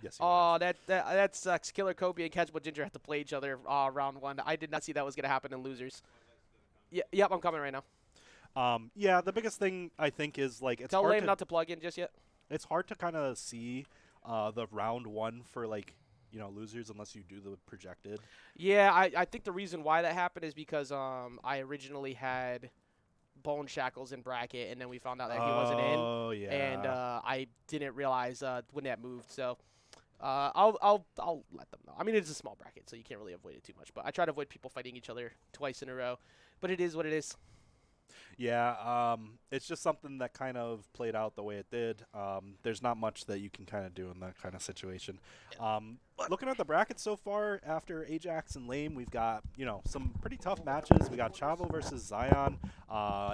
Yes, you Oh, that sucks. Killer Kobe and Catchable Ginger have to play each other round one. I did not see that was gonna happen in losers. Yeah, yep, I'm coming right now. Yeah, the biggest thing I think is like Tell Lame not to plug in just yet. it's hard to kind of see the round one for like losers unless you do the projected. Yeah, I think the reason why that happened is because I originally had Bone Shackles in bracket, and then we found out that he wasn't in, Oh and yeah. I didn't realize when that moved. So I'll let them know. I mean, it's a small bracket, so you can't really avoid it too much. But I try to avoid people fighting each other twice in a row. But it is what it is. Yeah, it's just something that kind of played out the way it did. There's not much that you can kind of do in that kind of situation. Looking at the bracket so far, after Ajax and Lame, we've got some pretty tough matches. We got Chavo versus Zion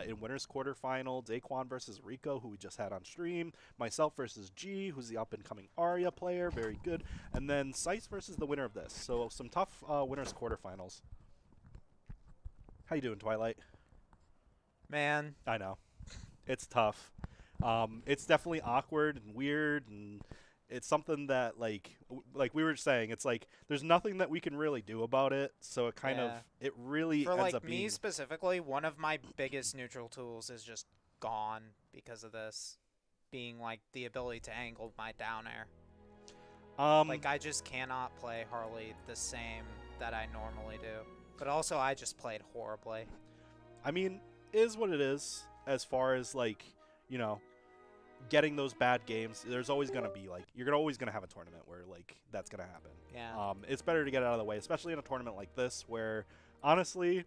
in winners quarterfinal. Daquan versus Rico, who we just had on stream. Myself versus G, who's the up and coming Arya player, very good. And then Sice versus the winner of this. So some tough winners quarterfinals. How you doing, Twilight? Man, I know. It's tough. It's definitely awkward and weird, and it's something that, like we were saying, it's like there's nothing that we can really do about it, so it kind of, it really for ends like up me being... specifically, one of my biggest neutral tools is just gone because of this, being like the ability to angle my down air. Like I just cannot play Harley the same that I normally do, but also I just played horribly. I mean, is what it is as far as like getting those bad games. There's always going to be like you're always going to have a tournament where like that's going to happen. Yeah. It's better to get it out of the way, especially in a tournament like this where honestly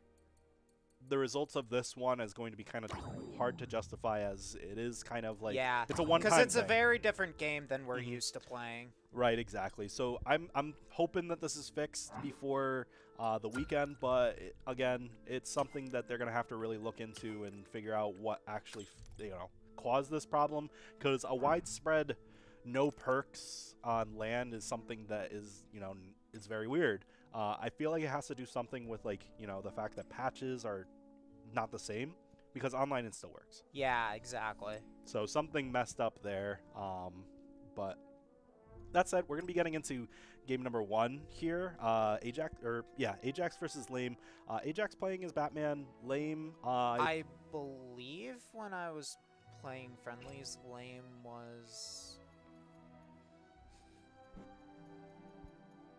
the results of this one is going to be kind of hard to justify, as it is kind of like it's a one-time because it's thing. a very different game than we're used to playing. Right, exactly. So I'm hoping that this is fixed before the weekend, but again, it's something that they're going to have to really look into and figure out what actually caused this problem, because a widespread no perks on land is something that is is very weird. I feel like it has to do something with like the fact that patches are not the same, because online it still works. Yeah, exactly. So something messed up there, but that said, we're going to be getting into game number one here. Ajax versus Lame. Ajax playing as Batman. Lame. I believe when I was playing friendlies, Lame was...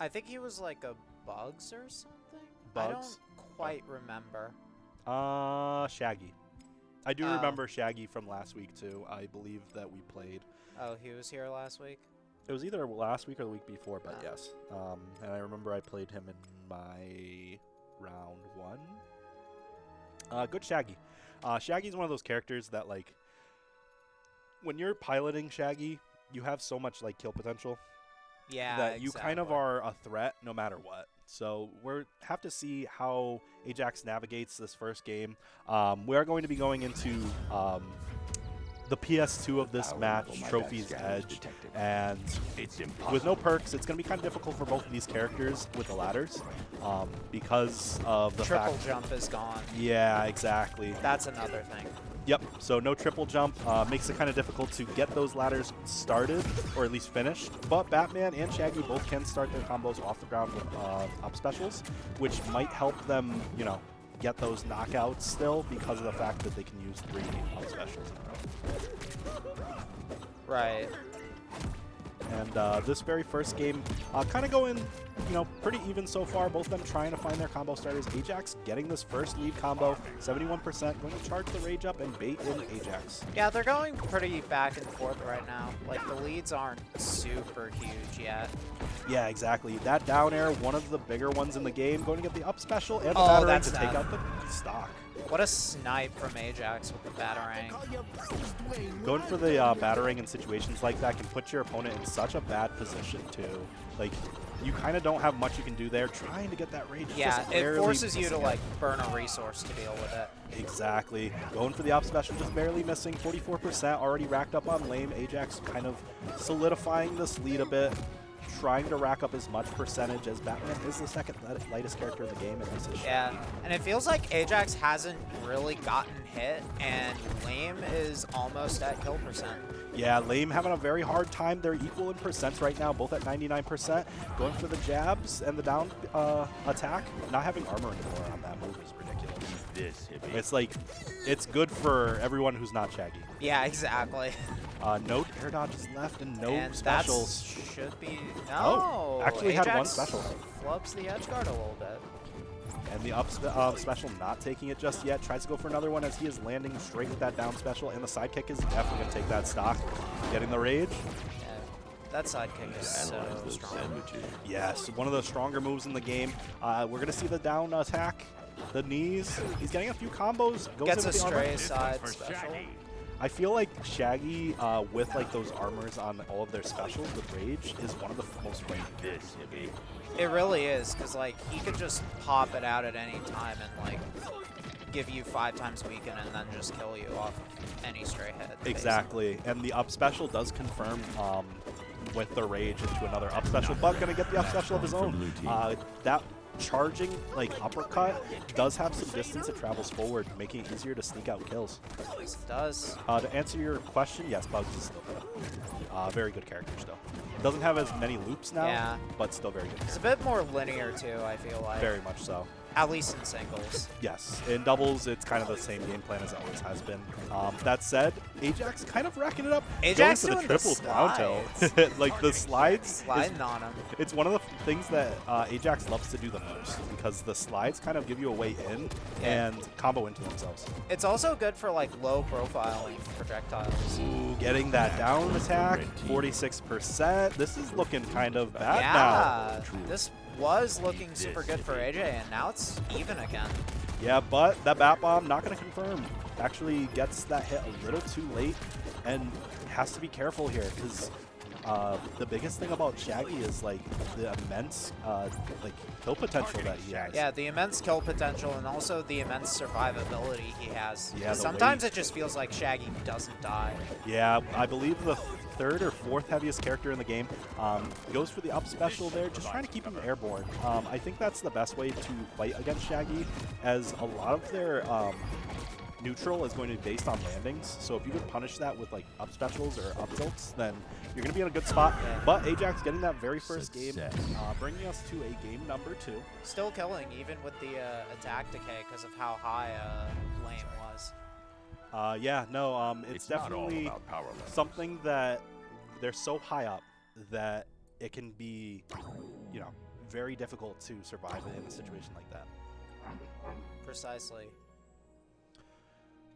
I think he was like a Bugs or something? Bugs? I don't quite remember. Shaggy. I do remember Shaggy from last week too. I believe that we played. Oh, he was here last week? It was either last week or the week before, but yes. And I remember I played him in my round one. Good Shaggy. Shaggy's one of those characters that, like, when you're piloting Shaggy, you have so much, like, kill potential. Yeah, that you kind of are a threat no matter what. So we'll have to see how Ajax navigates this first game. We are going to be going into the PS2 of this match, Trophy's Edge, and with no perks, it's going to be kind of difficult for both of these characters with the ladders, because of the triple jump is gone. Yeah, exactly. That's another thing. Yep, so no triple jump makes it kind of difficult to get those ladders started, or at least finished. But Batman and Shaggy both can start their combos off the ground with up specials, which might help them, get those knockouts still, because of the fact that they can use 3 up specials in a row. Right. And this very first game, kind of going, pretty even so far. Both of them trying to find their combo starters. Ajax getting this first lead combo, 71%, going to charge the rage up and bait in Ajax. Yeah, they're going pretty back and forth right now. Like, the leads aren't super huge yet. Yeah, exactly. That down air, one of the bigger ones in the game, going to get the up special and the batarang to take out the stock. What a snipe from Ajax with the batarang. Going for the batarang in situations like that can put your opponent in such a bad position too. Like, you kind of don't have much you can do there. Trying to get that rage. Yeah, it forces you to like burn a resource to deal with it. Exactly. Going for the up special, just barely missing. 44% already racked up on Lame. Ajax kind of solidifying this lead a bit. Trying to rack up as much percentage, as Batman is the second lightest character in the game, and this is yeah, and it feels like Ajax hasn't really gotten hit, and Lame is almost at kill percent. Yeah, Lame having a very hard time. They're equal in percents right now, both at 99%. Going for the jabs and the down attack. Not having armor anymore on that move is ridiculous. It's like, it's good for everyone who's not Shaggy. Yeah, exactly. No air dodges left and no And specials. that should be... No! Oh, actually had one Ajax special. Flubs the edge guard a little bit. And the up special not taking it just yet. Tries to go for another one as he is landing straight with that down special. And the sidekick is definitely going to take that stock. Getting the rage. Yeah, that sidekick is so strong. Yes, one of the stronger moves in the game. We're going to see the down attack. The knees. He's getting a few combos. Goes Gets in a with the armor. stray side special. I feel like Shaggy, with like those armors on all of their specials with Rage, is one of the most fun characters in the game. It really is, because like he could just pop it out at any time and like give you 5 times weaken and then just kill you off any stray hit. Exactly, and the up special does confirm with the Rage into another up special, but gonna get the up special of his own. That charging like uppercut does have some distance. It travels forward, making it easier to sneak out kills. It does. To answer your question, yes, Bugs is still good. Very good character still. Doesn't have as many loops now, Yeah. but still very good. It's a bit more linear too, I feel like. Very much so. At least in singles. Yes, in doubles, it's kind of the same game plan as it always has been. That said, Ajax kind of racking it up. Ajax going for doing the triple down tilt. Like the slides. Sliding on him. It's one of the things that Ajax loves to do the most because the slides kind of give you a way in and combo into themselves. It's also good for like low profiling projectiles. Ooh, getting that down attack, 46%. This is looking kind of bad Yeah, now. this was looking super good for AJ, and now it's even again. Yeah, but that Bat Bomb not going to confirm. Actually gets that hit a little too late and has to be careful here because the biggest thing about Shaggy is like the immense like kill potential that he has. Yeah, the immense kill potential and also the immense survivability he has. Yeah, sometimes it just feels like Shaggy doesn't die. Yeah, I believe the 3rd or 4th heaviest character in the game goes for the up special there, just trying to keep him airborne. I think that's the best way to fight against Shaggy, as a lot of their neutral is going to be based on landings. So if you could punish that with like up specials or up tilts, then you're going to be in a good spot. But Ajax getting that very first game, bringing us to a game number 2. Still killing, even with the attack decay because of how high Lame was. Yeah, no, it's definitely something that they're so high up that it can be, you know, very difficult to survive in a situation like that. Precisely.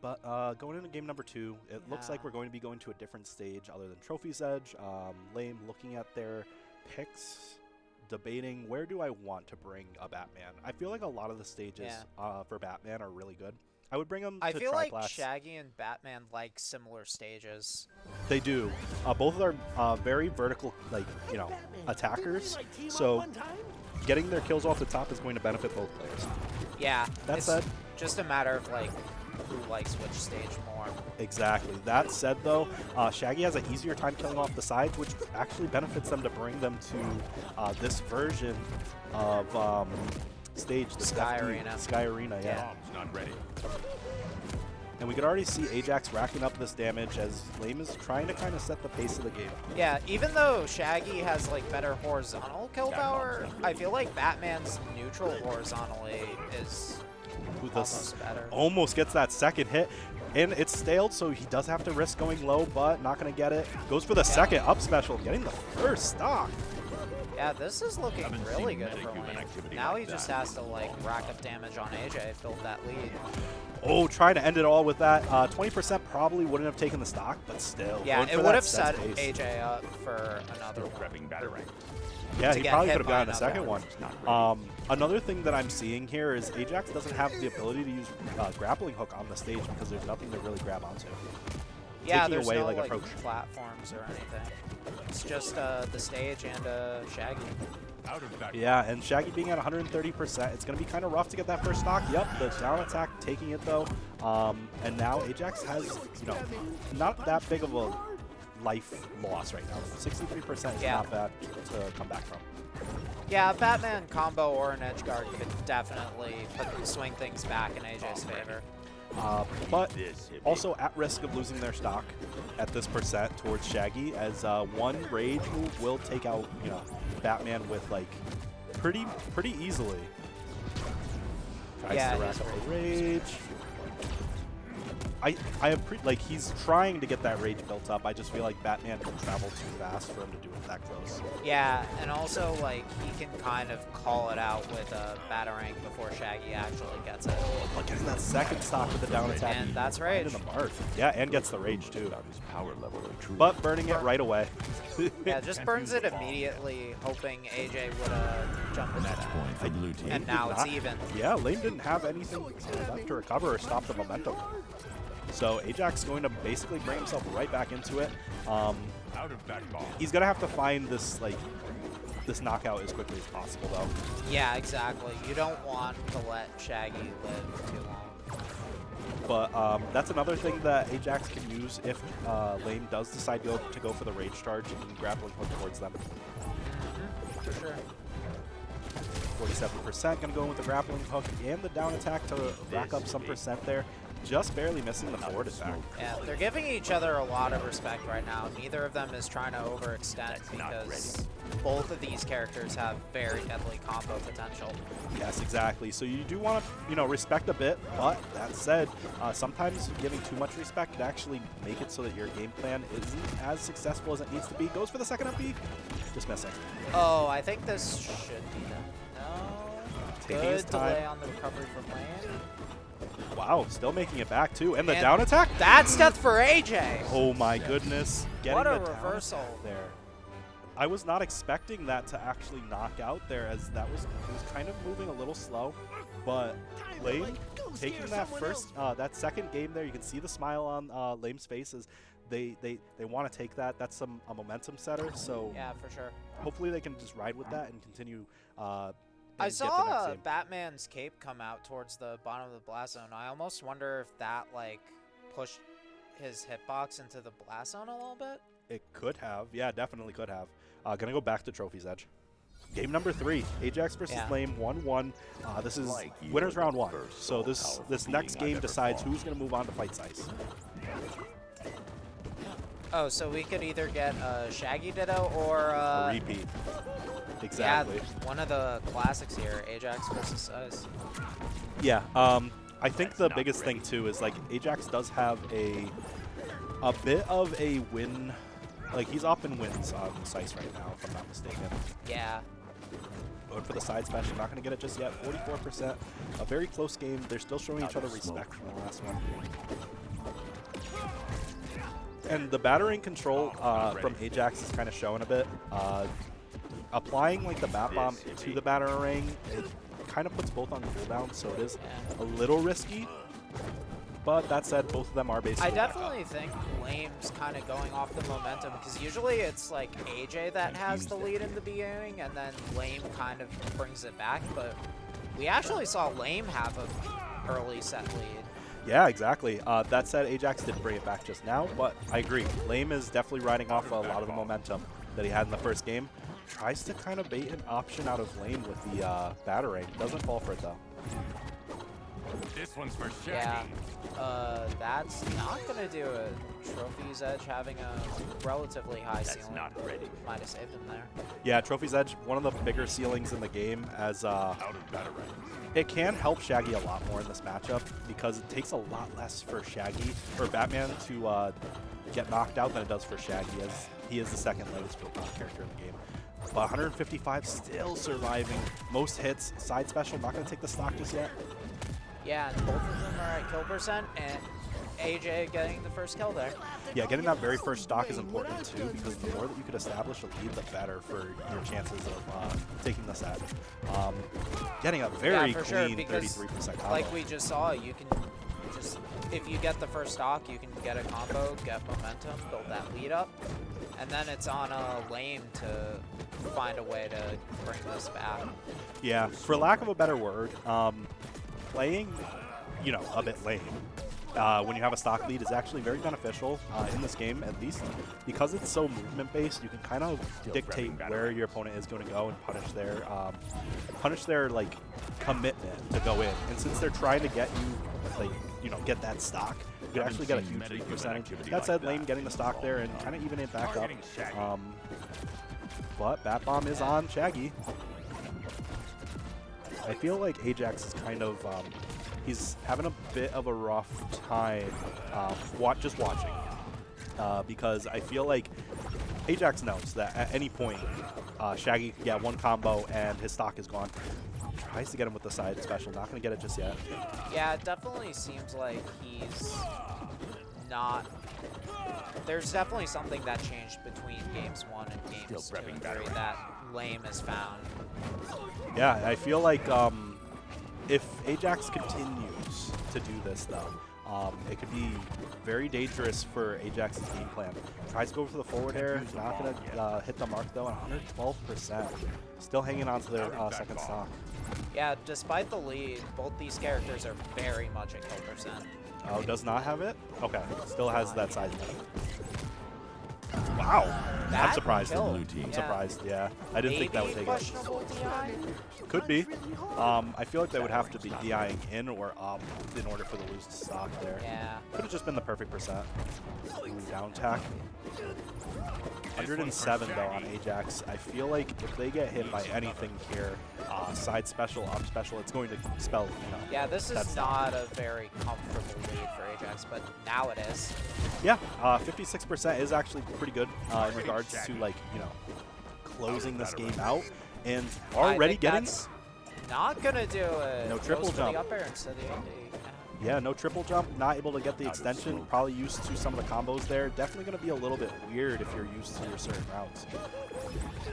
But going into game number 2, it looks like we're going to be going to a different stage other than Trophy's Edge. Lame looking at their picks, debating where do I want to bring a Batman. I feel like a lot of the stages for Batman are really good. I would bring them to I feel Triclass. like Shaggy and Batman like similar stages. They do. Both are very vertical, like, you know, attackers. So getting their kills off the top is going to benefit both players. Yeah. That said, just a matter of like who likes which stage more. Exactly. That said, though, Shaggy has an easier time killing off the sides, which actually benefits them to bring them to this version of stage, the Sky Arena. Sky Arena, yeah. Bomb's not ready. And we could already see Ajax racking up this damage as Lame is trying to kind of set the pace of the game. Yeah, even though Shaggy has like better horizontal kill power, I feel like Batman's neutral horizontally is almost better. Almost gets that second hit. And it's staled, so he does have to risk going low, but not going to get it. Goes for the second up special, getting the first stock. Yeah, this is looking really good for Lame. Now he just has to like rack up damage on AJ, build that lead. Oh, trying to end it all with that. 20% probably wouldn't have taken the stock, but still. Yeah, it would have set AJ up for another one. Yeah, he probably could have gotten a another second one. Another thing that I'm seeing here is Ajax doesn't have the ability to use grappling hook on the stage because there's nothing to really grab onto. Yeah, Taking there's away, no like, like approach. platforms or anything. It's just the stage and Shaggy. Yeah, and Shaggy being at 130%, it's going to be kind of rough to get that first stock. Yep, the down attack taking it though. And now Ajax has, you know, not that big of a life loss right now. 63% is not bad to come back from. Yeah, a Batman combo or an edge guard could definitely swing things back in AJ's favor. but also at risk of losing their stock at this percent towards Shaggy, as one rage move will take out, you know, Batman with like pretty easily. Tries to rack up the rage. I have like he's trying to get that rage built up. I just feel like Batman can travel too fast for him to do it that close. Yeah, and also like he can kind of call it out with a Batarang before Shaggy actually gets it. But getting that second stock with the down attack. And that's rage. In the mark. Yeah, and gets the rage too. His power level but burning it right away. Yeah, just burns it immediately, hoping AJ would jump into that. Point for blue team. And now it's even. Yeah, Lane didn't have anything left to recover or stop the momentum. So Ajax going to basically bring himself right back into it. Out of back ball. He's gonna have to find this this knockout as quickly as possible, though. Yeah, exactly. You don't want to let Shaggy live too long. But that's another thing that Ajax can use if Lane does decide to go for the rage charge. You can grappling hook towards them. For sure. 47% gonna go in with the grappling hook and the down attack to rack up some percent there. Just barely missing the forward attack. Yeah, they're giving each other a lot of respect right now. Neither of them is trying to overextend because both of these characters have very deadly combo potential. Yes, exactly. So you do want to, you know, respect a bit, but that said, sometimes giving too much respect can actually make it so that your game plan isn't as successful as it needs to be. Goes for the second up B, just missing. Oh, I think this should be done. No. Taking Good his time. delay on the recovery from Lane. Wow, still making it back too. And the down attack? That's death for AJ. Oh my goodness. Getting What a the reversal there. I was not expecting that to actually knock out there, as it was kind of moving a little slow. But Lame taking that that second game there, you can see the smile on Lame's face as they want to take that. That's a momentum setter. So yeah, for sure. Hopefully they can just ride with that and continue. I saw Batman's cape come out towards the bottom of the blast zone. I almost wonder if that like pushed his hitbox into the blast zone a little bit. It could have. Yeah, definitely could have. Gonna go back to Trophy's Edge. Game number 3, Ajax versus Lame, 1-1. This is winners round 1. So this next game decides who's gonna move on to fight size. Oh, so we could either get a Shaggy Ditto or a repeat. Exactly. Yeah, one of the classics here, Ajax versus Ice. Yeah, I think the biggest thing too is like Ajax does have a bit of a win, like he's up in wins on Sice right now, if I'm not mistaken. Yeah. Going for the side special, not going to get it just yet. 44%, a very close game. They're still showing each other respect from the last one. And the battering control from Ajax is kind of showing a bit. Applying like the bat bomb to the batarang, it kind of puts both on cooldown, so it is a little risky. But that said, both of them are basically. I definitely think Lame's kind of going off the momentum because usually it's like AJ that has the lead in the beginning, and then Lame kind of brings it back. But we actually saw Lame have an early set lead. Yeah, exactly. That said, Ajax did bring it back just now, but I agree. Lame is definitely riding off a lot of the momentum that he had in the first game. Tries to kind of bait an option out of Lane with the batarang. Doesn't fall for it though. This one's for Shaggy. Yeah, that's not gonna do it. Trophy's Edge having a relatively high ceiling. Not ready. Might have saved him there. Yeah, Trophy's Edge, one of the bigger ceilings in the game, as it can help Shaggy a lot more in this matchup because it takes a lot less for Shaggy or Batman to get knocked out than it does for Shaggy, as he is the second latest character in the game. But 155 still surviving. Most hits. Side special, not going to take the stock just yet. Yeah, and both of them are at kill percent, and AJ getting the first kill there. Yeah, getting that very first stock is important too, because the more that you could establish a lead, the better for your chances of taking the set. Getting a very clean 33% combo. Like we just saw, you can just, if you get the first stock, you can get a combo, get momentum, build that lead up, and then it's on a Lame to find a way to bring this back. Yeah, for lack of a better word, playing, you know, a bit lame, when you have a stock lead is actually very beneficial in this game, at least because it's so movement-based. You can kind of dictate where your opponent is going to go and punish their like commitment to go in. And since they're trying to get you, like, you know, get that stock, you could actually get a huge lead percentage. That said, Lame getting the stock there and kind of even it back up. But Bat Bomb is on Shaggy. I feel like Ajax is kind of, he's having a bit of a rough time just watching. Because I feel like Ajax knows that at any point, Shaggy could get one combo and his stock is gone. Tries to get him with the side special, not going to get it just yet. Yeah, it definitely seems like he's not... There's definitely something that changed between games 1 and games 2 and 3 that Lame has found. Yeah, I feel like if Ajax continues to do this, though, it could be very dangerous for Ajax's game plan. Tries to go for the forward air, not going to hit the mark, though, 112%. Still hanging on to their second stock. Yeah, despite the lead, both these characters are very much at kill percent. Oh, does not have it? Okay, still has that side. Wow, I'm surprised. Killed. I'm surprised, yeah. I didn't think that would take it. Questionable DI? Could be. I feel like they would have to be DIing in or up in order for the lose to stock there. Yeah. Could have just been the perfect percent. Ooh, down tack. 107 though on Ajax. I feel like if they get hit by anything here, side special, up special, it's going to spell, you know. Yeah, this is not a very comfortable lead for Ajax, but now it is. Yeah, 56% is actually pretty good in regards to, like, you know, closing this game out, and already getting. That's not gonna do it. No triple Goes for jump. the up air instead of the AD. Yeah, no triple jump, not able to get the extension, probably used to some of the combos there. Definitely going to be a little bit weird if you're used to your certain routes.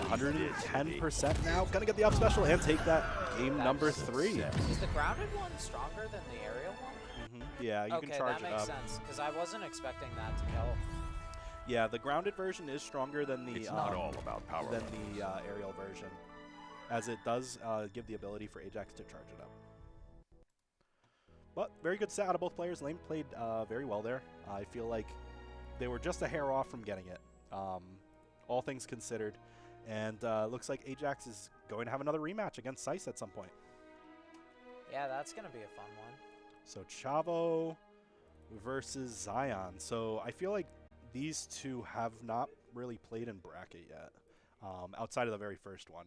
110% now, going to get the up special and take that game number 3. Is the grounded one stronger than the aerial one? Yeah, you can charge it up. Okay, that makes sense, because I wasn't expecting that to kill. Yeah, the grounded version is stronger than the It's not all about power. aerial version, as it does give the ability for Ajax to charge it up. But very good set out of both players. Lame played very well there. I feel like they were just a hair off from getting it, all things considered. And looks like Ajax is going to have another rematch against Sice at some point. Yeah, that's going to be a fun one. So Chavo versus Zion. So I feel like these two have not really played in bracket yet, outside of the very first one.